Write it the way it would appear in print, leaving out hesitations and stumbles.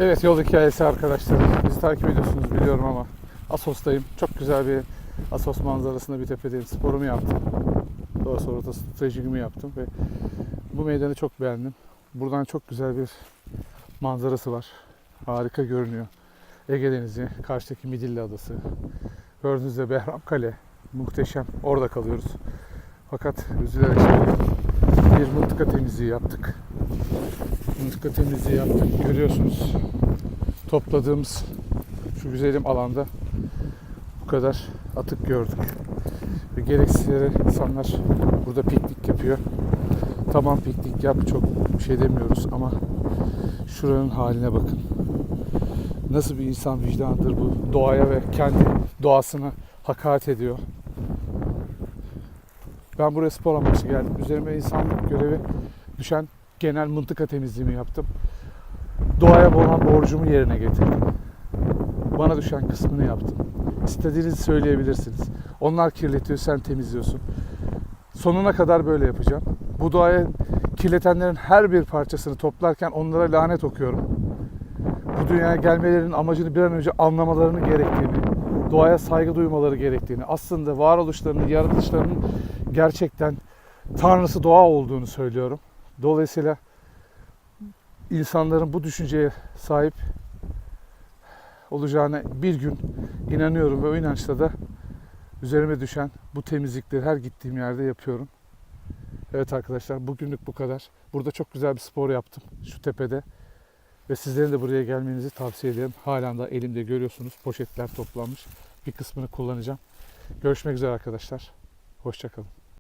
Evet, yol hikayesi arkadaşlar. Bizi takip ediyorsunuz biliyorum ama Assos'tayım. Çok güzel bir Assos manzarasında bir tepedeyim. Sporumu yaptım. Daha sonra da stretchingimi yaptım ve bu meydanı çok beğendim. Buradan çok güzel bir manzarası var. Harika görünüyor. Ege Denizi, karşıdaki Midilli Adası. Gördüğünüz üzere Behram Kale. Muhteşem. Orada kalıyoruz. Fakat üzülerek bir mıntıka temizliği yaptık. Mıntıka temizliği yaptık. Görüyorsunuz. Topladığımız şu güzelim alanda bu kadar atık gördük. Ve gereksiz yere insanlar burada piknik yapıyor. Tamam, piknik yap, çok bir şey demiyoruz ama şuranın haline bakın. Nasıl bir insan vicdanıdır bu, doğaya ve kendi doğasına hakaret ediyor. Ben buraya spor amaçlı geldim. Üzerime insanlık görevi düşen genel mıntıka temizliğimi yaptım. Doğaya olan borcumu yerine getirdim. Bana düşen kısmını yaptım. İstediğinizi söyleyebilirsiniz. Onlar kirletiyor, sen temizliyorsun. Sonuna kadar böyle yapacağım. Bu doğaya kirletenlerin her bir parçasını toplarken onlara lanet okuyorum. Bu dünyaya gelmelerinin amacını bir an önce anlamalarını gerektiğini, doğaya saygı duymaları gerektiğini, aslında varoluşlarının, yaratılışlarının gerçekten tanrısı doğa olduğunu söylüyorum. Dolayısıyla insanların bu düşünceye sahip olacağına bir gün inanıyorum ve o inançla da üzerime düşen bu temizlikleri her gittiğim yerde yapıyorum. Evet arkadaşlar, bugünlük bu kadar. Burada çok güzel bir spor yaptım şu tepede. Ve sizlerin de buraya gelmenizi tavsiye ederim. Halen de elimde görüyorsunuz poşetler toplanmış. Bir kısmını kullanacağım. Görüşmek üzere arkadaşlar. Hoşça kalın.